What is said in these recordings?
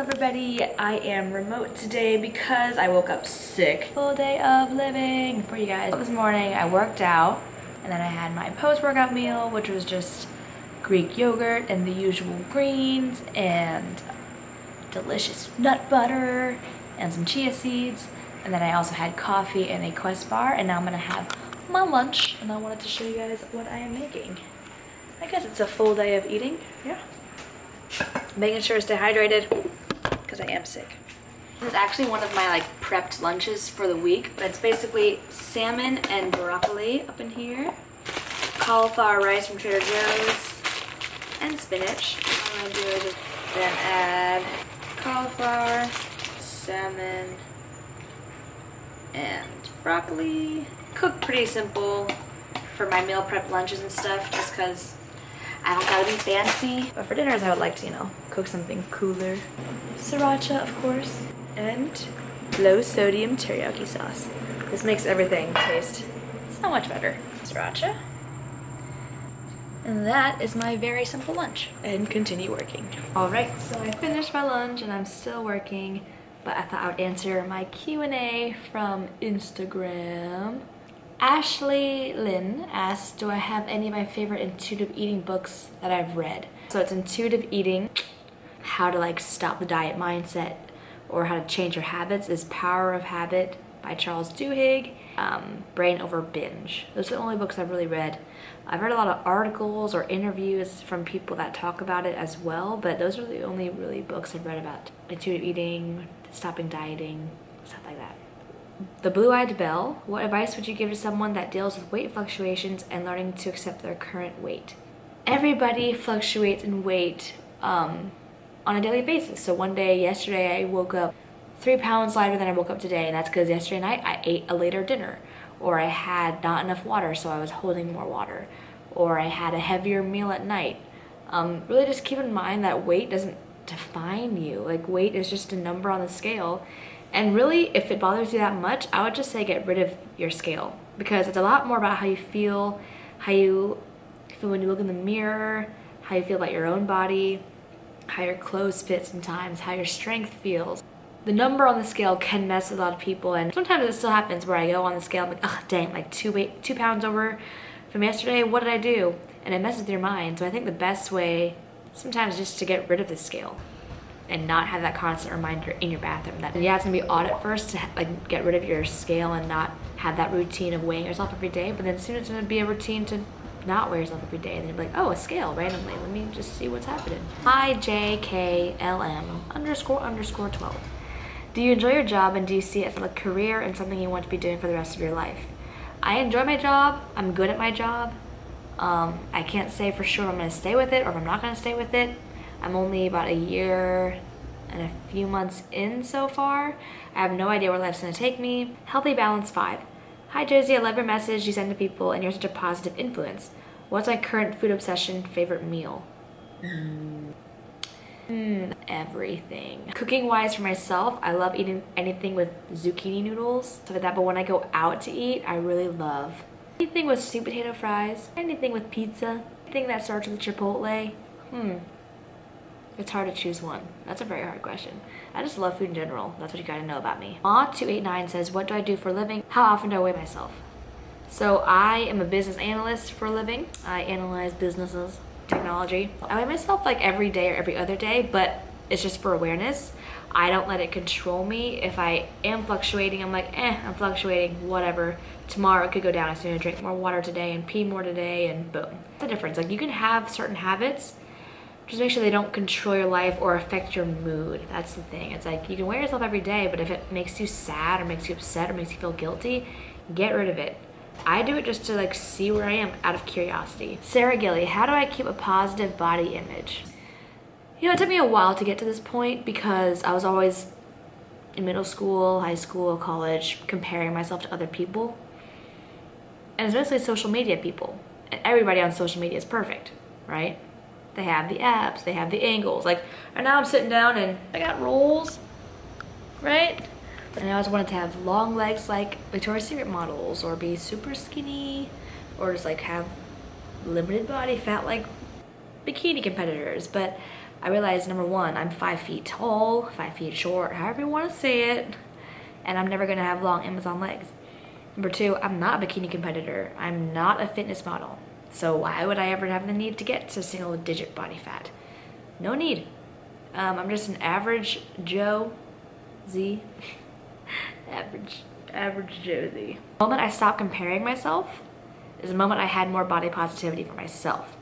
everybody, I am remote today because I woke up sick. Full day of living for you guys. This morning I worked out and then I had my post-workout meal, which was just Greek yogurt and the usual greens and delicious nut butter and some chia seeds. And then I also had coffee and a Quest bar, and now I'm gonna have my lunch, and I wanted to show you guys what I am making. I guess it's a full day of eating, yeah. Making sure to stay hydrated because I am sick. This is actually one of my prepped lunches for the week, but it's basically salmon and broccoli up in here, cauliflower rice from Trader Joe's, and spinach. What I'm gonna do is just then add cauliflower, salmon, and broccoli. Cook pretty simple for my meal prep lunches and stuff, just because I don't gotta be fancy. But for dinners, I would like to, cook something cooler. Sriracha, of course, and low sodium teriyaki sauce. This makes everything taste so much better. Sriracha. And that is my very simple lunch. And continue working. All right, so I finished my lunch and I'm still working, but I thought I would answer my Q&A from Instagram. Ashley Lynn asked, do I have any of my favorite intuitive eating books that I've read? So it's Intuitive Eating, how to stop the diet mindset, or how to change your habits is Power of Habit by Charles Duhigg, Brain Over Binge. Those are the only books I've really read. I've read a lot of articles or interviews from people that talk about it as well, but those are the only really books I've read about intuitive eating, stopping dieting, stuff like that. The Blue-Eyed Bell, what advice would you give to someone that deals with weight fluctuations and learning to accept their current weight? Everybody fluctuates in weight on a daily basis. So one day, yesterday, I woke up 3 pounds lighter than I woke up today, and that's because yesterday night I ate a later dinner, or I had not enough water, so I was holding more water, or I had a heavier meal at night. Really just keep in mind that weight doesn't define you. Weight is just a number on the scale. And really, if it bothers you that much, I would just say get rid of your scale, because it's a lot more about how you feel when you look in the mirror, how you feel about your own body, how your clothes fit sometimes, how your strength feels. The number on the scale can mess with a lot of people, and sometimes it still happens where I go on the scale, I'm like, oh dang, 2 pounds over from yesterday, what did I do? And it messes with your mind. So I think the best way sometimes is just to get rid of the scale and not have that constant reminder in your bathroom. That yeah, it's gonna be odd at first to get rid of your scale and not have that routine of weighing yourself every day, but then soon it's gonna be a routine to not weigh yourself every day, and then you're like, oh, a scale randomly, let me just see what's happening. Hi JKLM__12. Do you enjoy your job, and do you see it as a career and something you want to be doing for the rest of your life? I enjoy my job, I'm good at my job. I can't say for sure I'm gonna stay with it or if I'm not gonna stay with it. I'm only about a year and a few months in so far. I have no idea where life's gonna take me. Healthy Balance 5. Hi Josie, I love your message you send to people and you're such a positive influence. What's my current food obsession favorite meal? Everything. Cooking wise for myself, I love eating anything with zucchini noodles, stuff like that, but when I go out to eat, I really love anything with sweet potato fries, anything with pizza, anything that starts with Chipotle. It's hard to choose one. That's a very hard question. I just love food in general. That's what you gotta know about me. Ma289 says, what do I do for a living? How often do I weigh myself? So I am a business analyst for a living. I analyze businesses, technology. I weigh myself every day or every other day, but it's just for awareness. I don't let it control me. If I am fluctuating, I'm like, I'm fluctuating, whatever. Tomorrow it could go down. I just need to drink more water today and pee more today, and boom. That's the difference. You can have certain habits, just make sure they don't control your life or affect your mood. That's the thing. It's you can weigh yourself every day, but if it makes you sad or makes you upset or makes you feel guilty, get rid of it. I do it just to see where I am out of curiosity. Sarah Gilly, how do I keep a positive body image? It took me a while to get to this point because I was always in middle school, high school, college, comparing myself to other people. And it's mostly social media people. And everybody on social media is perfect, right? They have the apps, they have the angles. And now I'm sitting down and I got rolls, right? And I always wanted to have long legs like Victoria's Secret models, or be super skinny, or just have limited body fat like bikini competitors. But I realized, number one, I'm 5 feet tall, 5 feet short, however you want to say it, and I'm never gonna have long Amazon legs. Number two, I'm not a bikini competitor. I'm not a fitness model. So why would I ever have the need to get to single digit body fat? No need. I'm just an average Josie. average Josie. The moment I stopped comparing myself is the moment I had more body positivity for myself.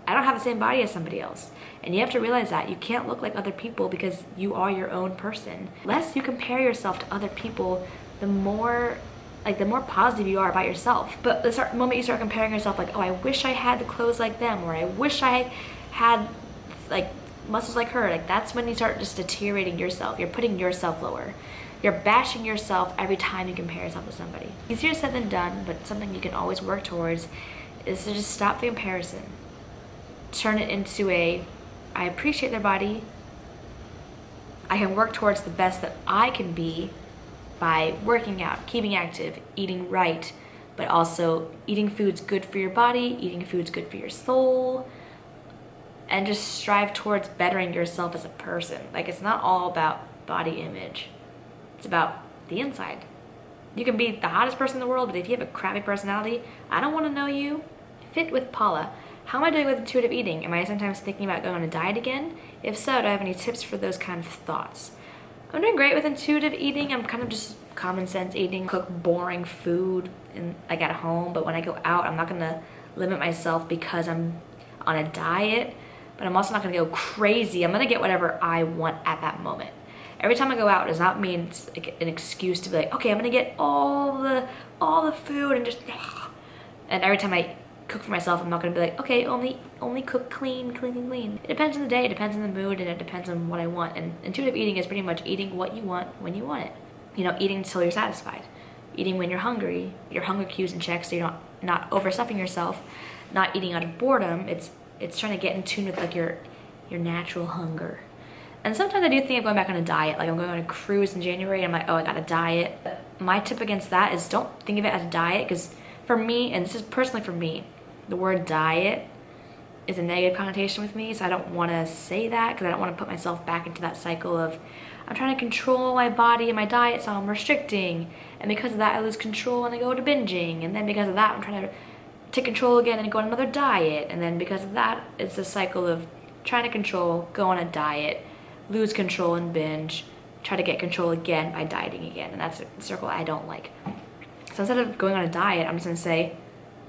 I don't have the same body as somebody else. And you have to realize that you can't look like other people because you are your own person. The less you compare yourself to other people, the more positive you are about yourself. But the moment you start comparing yourself, like, oh, I wish I had the clothes like them, or I wish I had like muscles like her, like that's when you start just deteriorating yourself. You're putting yourself lower. You're bashing yourself every time you compare yourself to somebody. Easier said than done, but something you can always work towards is to just stop the comparison. Turn it into I appreciate their body. I can work towards the best that I can be by working out, keeping active, eating right, but also eating foods good for your body, eating foods good for your soul, and just strive towards bettering yourself as a person. Like, it's not all about body image. It's about the inside. You can be the hottest person in the world, but if you have a crappy personality, I don't want to know you. Fit with Paula. How am I doing with intuitive eating? Am I sometimes thinking about going on a diet again? If so, do I have any tips for those kind of thoughts? I'm doing great with intuitive eating. I'm kind of just common sense eating, cook boring food like at home, but when I go out, I'm not gonna limit myself because I'm on a diet, but I'm also not gonna go crazy. I'm gonna get whatever I want at that moment. Every time I go out does not mean it's like an excuse to be like, okay, I'm gonna get all the food and just, and every time I cook for myself, I'm not gonna be like, okay, only cook clean. It depends on the day, it depends on the mood, and it depends on what I want. And intuitive eating is pretty much eating what you want when you want it. You know, eating until you're satisfied. Eating when you're hungry, your hunger cues in check, so you're not overstuffing yourself. Not eating out of boredom. It's trying to get in tune with like your natural hunger. And sometimes I do think of going back on a diet. Like I'm going on a cruise in January and I'm like, oh, I got a diet. My tip against that is don't think of it as a diet, because for me, and this is personally for me, the word diet is a negative connotation with me, so I don't want to say that because I don't want to put myself back into that cycle of I'm trying to control my body and my diet, so I'm restricting, and because of that I lose control and I go to binging, and then because of that I'm trying to take control again and go on another diet, and then because of that it's a cycle of trying to control, go on a diet, lose control and binge, try to get control again by dieting again, and that's a circle I don't like. So instead of going on a diet, I'm just gonna say,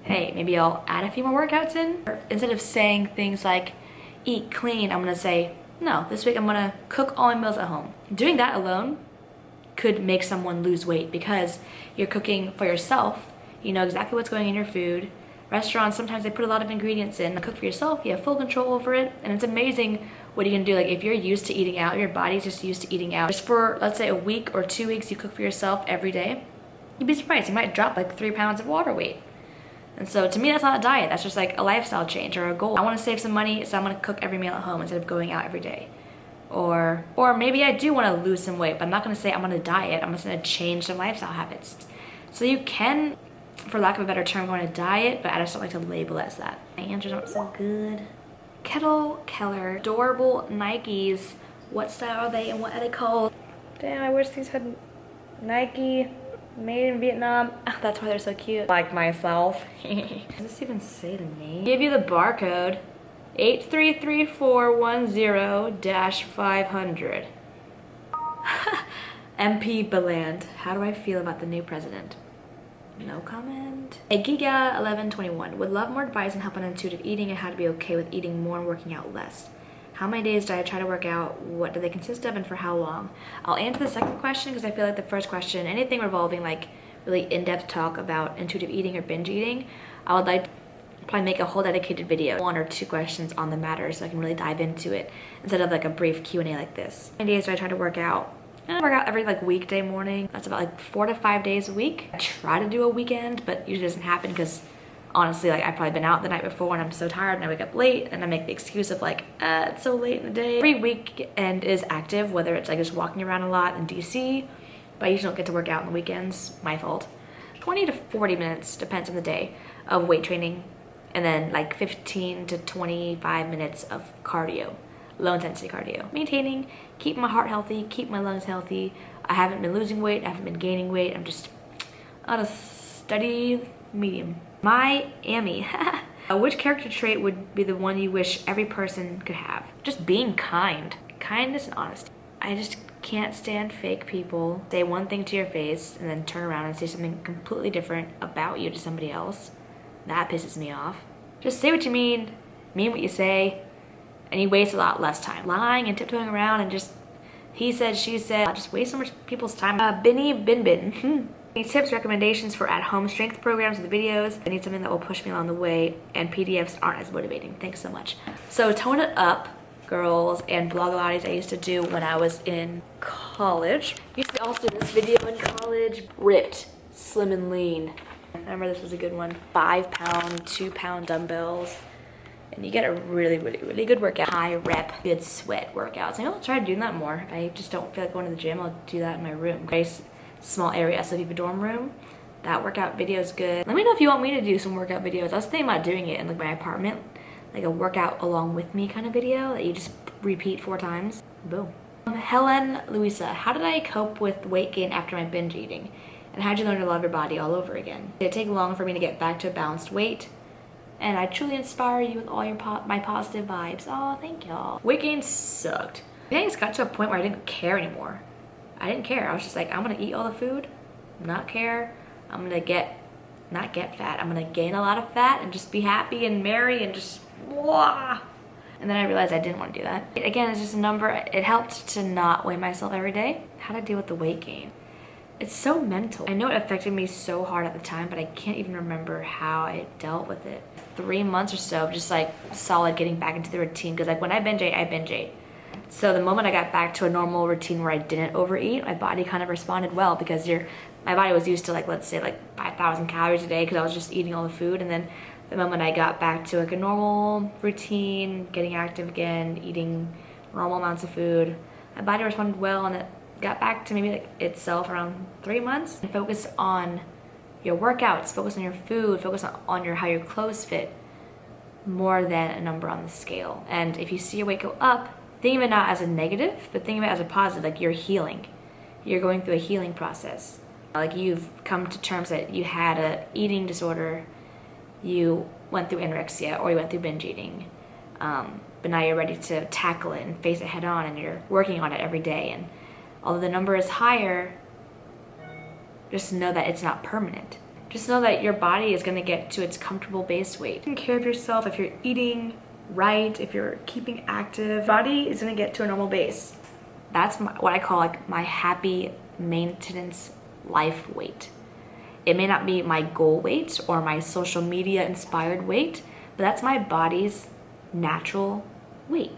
hey, maybe I'll add a few more workouts in. Or instead of saying things like eat clean, I'm gonna say, no, this week I'm gonna cook all my meals at home. Doing that alone could make someone lose weight because you're cooking for yourself. You know exactly what's going in your food. Restaurants, sometimes they put a lot of ingredients in. Cook for yourself, you have full control over it, and it's amazing what you can do. Like if you're used to eating out, your body's just used to eating out. Just for, let's say, a week or 2 weeks, you cook for yourself every day, you'd be surprised. You might drop like 3 pounds of water weight. And so to me, that's not a diet. That's just like a lifestyle change or a goal. I want to save some money, so I'm going to cook every meal at home instead of going out every day. Or maybe I do want to lose some weight, but I'm not going to say I'm on a diet. I'm just going to change some lifestyle habits. So you can, for lack of a better term, go on a diet, but I just don't like to label it as that. My answers aren't so good. Kettle Keller, adorable Nikes. What style are they and what are they called? Damn, I wish these had Nike. Made in Vietnam. That's why they're so cute. Like myself. Does this even say the name? Give you the barcode. 833410-500. MP Beland. How do I feel about the new president? No comment. A Giga1121 would love more advice on help on intuitive eating and how to be okay with eating more and working out less. How many days do I try to work out? What do they consist of and for how long? I'll answer the second question because I feel like the first question, anything revolving like really in-depth talk about intuitive eating or binge eating, I would like to probably make a whole dedicated video, 1 or 2 questions on the matter so I can really dive into it instead of like a brief Q&A like this. How many days do I try to work out? I work out every like weekday morning. That's about like 4 to 5 days a week. I try to do a weekend, but usually doesn't happen because honestly, like I've probably been out the night before and I'm so tired and I wake up late and I make the excuse of like, it's so late in the day. Every weekend is active, whether it's like just walking around a lot in DC, but I usually don't get to work out on the weekends, my fault. 20 to 40 minutes, depends on the day, of weight training, and then like 15 to 25 minutes of cardio. low intensity cardio. Maintaining, keep my heart healthy, keep my lungs healthy. I haven't been losing weight, I haven't been gaining weight. I'm just on a steady medium. Miami. Which character trait would be the one you wish every person could have? Just being kind. Kindness and honesty. I just can't stand fake people. Say one thing to your face and then turn around and say something completely different about you to somebody else. That pisses me off. Just say what you mean what you say, and you waste a lot less time. Lying and tiptoeing around and just he said, she said, just waste so much people's time. Binny Bin Bin. Any tips, recommendations for at-home strength programs with videos? I need something that will push me along the way, and PDFs aren't as motivating. Thanks so much. So tone it up, girls, and Blogilates I used to do when I was in college. I used to also do this video in college. Ripped, slim and lean. I remember this was a good one. 5 pound, 2 pound dumbbells. And you get a really, really, really good workout. High rep, good sweat workouts. Maybe I'll try doing that more. If I just don't feel like going to the gym, I'll do that in my room. Nice small area. So if you have a dorm room, that workout video is good. Let me know if you want me to do some workout videos. I was thinking about doing it in like my apartment, like a workout along with me kind of video that you just repeat 4 times. Boom. Helen Louisa, how did I cope with weight gain after my binge eating? And how did you learn to love your body all over again? Did it take long for me to get back to a balanced weight? And I truly inspire you with all your my positive vibes. Oh, thank y'all. Weight gain sucked. I think it's got to a point where I didn't care anymore. I didn't care. I was just like, I'm gonna eat all the food, not care. I'm gonna not get fat. I'm gonna gain a lot of fat and just be happy and merry and just blah. And then I realized I didn't want to do that. Again, it's just a number. It helped to not weigh myself every day. How to deal with the weight gain. It's so mental. I know it affected me so hard at the time, but I can't even remember how I dealt with it. 3 months or so of just like solid getting back into the routine, because like when I binge ate. So the moment I got back to a normal routine where I didn't overeat, my body kind of responded well, because my body was used to like, let's say like 5,000 calories a day because I was just eating all the food. And then the moment I got back to like a normal routine, getting active again, eating normal amounts of food, my body responded well, and it got back to maybe like itself around 3 months. And focus on your workouts, focus on your food, focus on how your clothes fit more than a number on the scale. And if you see your weight go up, think of it not as a negative, but think of it as a positive, like you're healing. You're going through a healing process. Like you've come to terms that you had a eating disorder, you went through anorexia, or you went through binge eating. But now you're ready to tackle it and face it head on, and you're working on it every day. And although the number is higher, just know that it's not permanent. Just know that your body is gonna get to its comfortable base weight. Take care of yourself. If you're eating right, if you're keeping active, body is gonna get to a normal base. That's what I call like my happy maintenance life weight. It may not be my goal weight or my social media inspired weight, but that's my body's natural weight.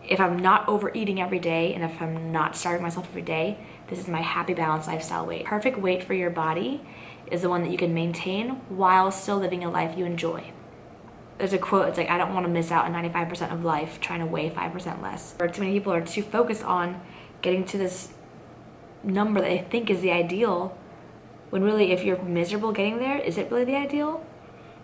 If I'm not overeating every day, and if I'm not starving myself every day, this is my happy balanced lifestyle weight. Perfect weight for your body is the one that you can maintain while still living a life you enjoy. There's a quote, it's like, I don't want to miss out on 95% of life trying to weigh 5% less. Or too many people are too focused on getting to this number that they think is the ideal, when really if you're miserable getting there, is it really the ideal?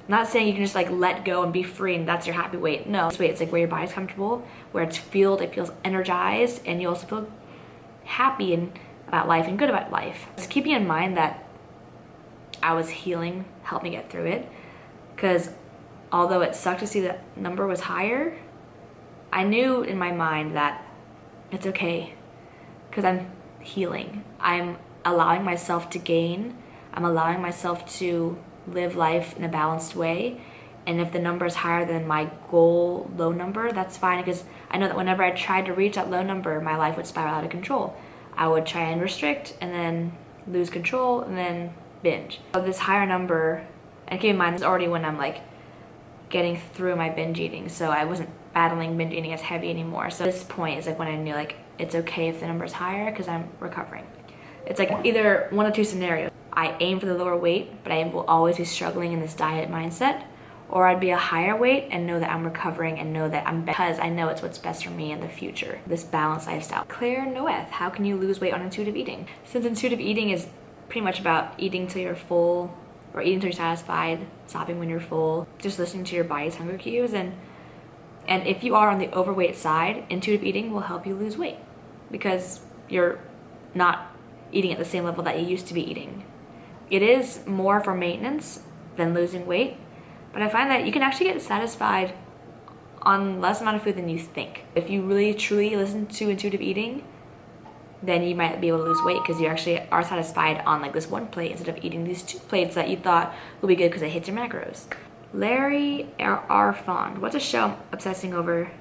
I'm not saying you can just like let go and be free and that's your happy weight. No, this weight, it's like where your body's comfortable, where it feels energized, and you also feel happy and about life and good about life. Just keeping in mind that I was healing helped me get through it, because although it sucked to see that number was higher, I knew in my mind that it's okay, because I'm healing. I'm allowing myself to gain. I'm allowing myself to live life in a balanced way. And if the number is higher than my goal low number, that's fine, because I know that whenever I tried to reach that low number, my life would spiral out of control. I would try and restrict and then lose control and then binge. So this higher number, and keep in mind, this is already when I'm like getting through my binge eating, so I wasn't battling binge eating as heavy anymore. So this point is like when I knew like it's okay if the number is higher, because I'm recovering. It's like either one of two scenarios. I aim for the lower weight, but I will always be struggling in this diet mindset, or I'd be a higher weight and know that I'm recovering and know that because I know it's what's best for me in the future. This balanced lifestyle. Claire Noeth, how can you lose weight on intuitive eating? Since intuitive eating is pretty much about eating till you're full, or eating till you're satisfied, stopping when you're full, just listening to your body's hunger cues, and And if you are on the overweight side, intuitive eating will help you lose weight because you're not eating at the same level that you used to be eating. It is more for maintenance than losing weight, but I find that you can actually get satisfied on less amount of food than you think. If you really truly listen to intuitive eating, then you might be able to lose weight because you actually are satisfied on like this one plate instead of eating these 2 plates that you thought would be good because they hit your macros. Larry R. Fond. What's a show I'm obsessing over?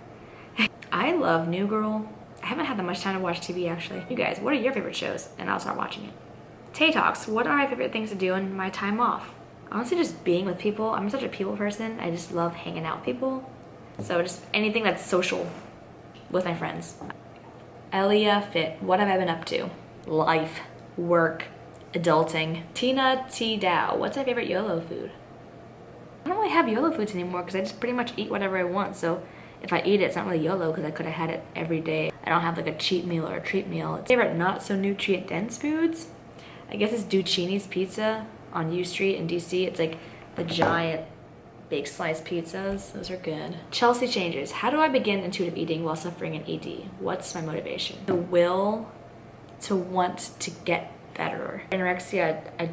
I love New Girl. I haven't had that much time to watch TV actually. You guys, what are your favorite shows? And I'll start watching it. Tay Talks. What are my favorite things to do in my time off? Honestly, just being with people. I'm such a people person. I just love hanging out with people. So just anything that's social with my friends. Elia Fit. What have I been up to? Life, work, adulting. Tina T. Dow. What's my favorite YOLO food? I don't really have YOLO foods anymore because I just pretty much eat whatever I want. So if I eat it, it's not really YOLO because I could have had it every day. I don't have like a cheat meal or a treat meal. Favorite not so nutrient dense foods? I guess it's Duccini's Pizza on U Street in DC. It's like the giant big slice pizzas. Those are good. Chelsea Changes. How do I begin intuitive eating while suffering an ED? What's my motivation? The will to want to get better. Anorexia, I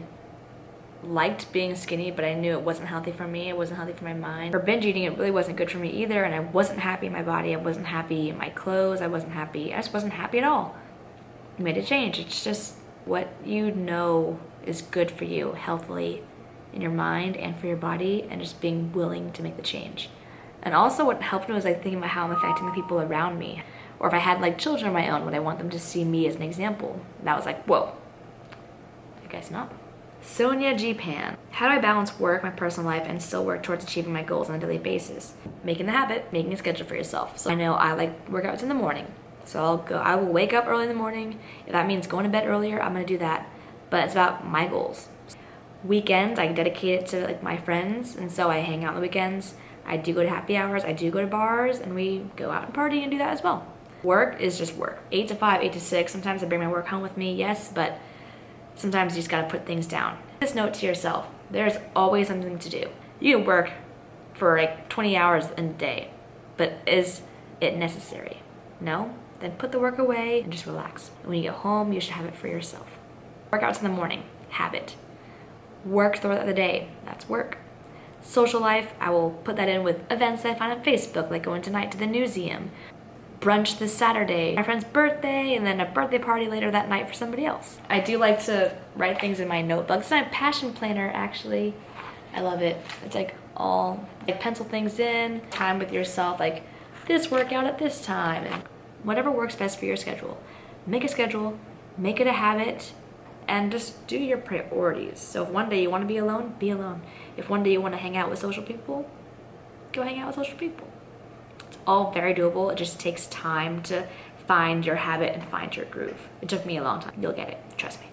liked being skinny, but I knew it wasn't healthy for me. It wasn't healthy for my mind. For binge eating, it really wasn't good for me either, and I wasn't happy in my body. I wasn't happy in my clothes. I wasn't happy. I just wasn't happy at all. I made a change. It's just what you know is good for you healthily in your mind and for your body, and just being willing to make the change. And also what helped me was like thinking about how I'm affecting the people around me. Or if I had like children of my own, would I want them to see me as an example? That was like, whoa, I guess not. Sonia G. Pan. How do I balance work, my personal life, and still work towards achieving my goals on a daily basis? Making the habit, making a schedule for yourself. So I know I like workouts in the morning. So I will wake up early in the morning. If that means going to bed earlier, I'm gonna do that. But it's about my goals. Weekends, I dedicate it to like my friends, and so I hang out on the weekends. I do go to happy hours, I do go to bars, and we go out and party and do that as well. Work is just work. 8 to 5, 8 to 6. Sometimes I bring my work home with me, yes, but sometimes you just gotta put things down. This note to yourself, there's always something to do. You can work for like 20 hours in a day, but is it necessary? No? Then put the work away and just relax. When you get home, you should have it for yourself. Workouts in the morning, habit. Work throughout the day, that's work. Social life, I will put that in with events that I find on Facebook, like going tonight to the museum. Brunch this Saturday, my friend's birthday, and then a birthday party later that night for somebody else. I do like to write things in my notebook. It's my passion planner, actually. I love it. It's like all, like pencil things in, time with yourself, like this workout at this time, and whatever works best for your schedule. Make a schedule, make it a habit, and just do your priorities. So if one day you want to be alone, be alone. If one day you want to hang out with social people, go hang out with social people. It's all very doable. It just takes time to find your habit and find your groove. It took me a long time. You'll get it, trust me.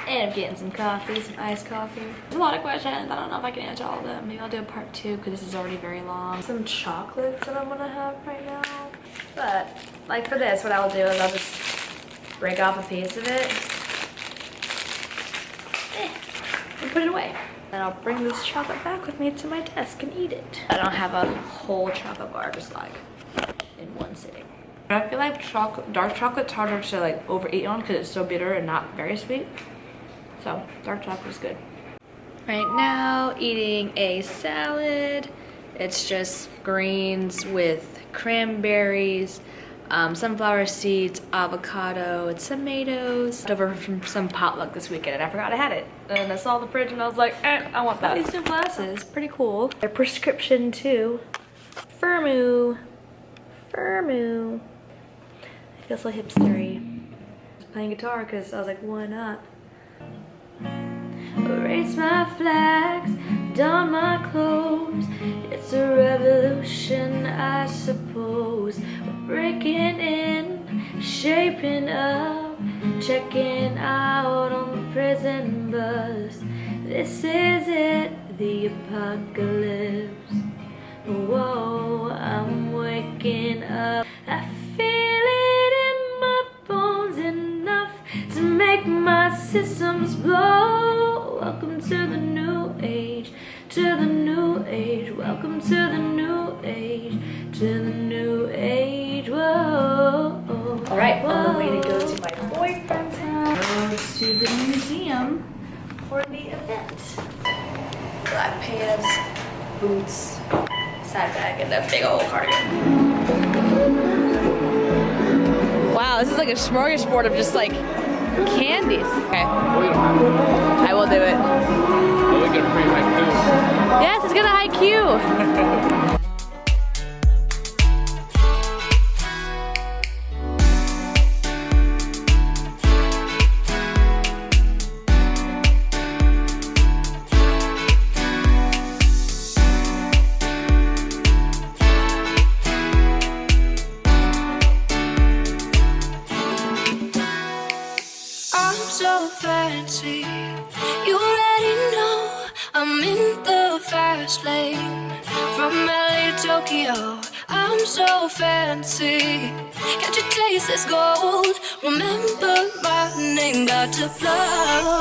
And I'm getting some coffee, some iced coffee. There's a lot of questions. I don't know if I can answer all of them. Maybe I'll do a part 2 because this is already very long. Some chocolates that I'm gonna have right now. But like for this, what I'll do is I'll just break off a piece of it and put it away. Then I'll bring this chocolate back with me to my desk and eat it. I don't have a whole chocolate bar just like in one sitting. I feel like dark chocolate's harder to like overeat on because it's so bitter and not very sweet. So dark chocolate is good. Right now, eating a salad. It's just greens with cranberries, sunflower seeds, avocado, and tomatoes. Over from some potluck this weekend, and I forgot I had it. And I saw the fridge, and I was like, I want that. These new glasses, pretty cool. Their prescription too. Firmoo. Firmoo. I feel so hipstery. I was playing guitar because I was like, why not? Raise my flags, don my clothes. It's a revolution, I suppose. We're breaking in, shaping up, checking out on the prison bus. This is it, the apocalypse. Whoa, I'm waking up. I feel it in my bones enough to make my systems blow. Welcome to the new age, to the new age. Welcome to the new age, to the new pants, boots, side bag, and a big old cardigan. Wow, this is like a smorgasbord of just like candies. Okay. I will do it. Oh, we get a free haiku. Yes, it's gonna haiku. So fancy, you already know I'm in the fast lane. From LA to Tokyo, I'm so fancy. Can't you taste this gold? Remember my name, got to blow.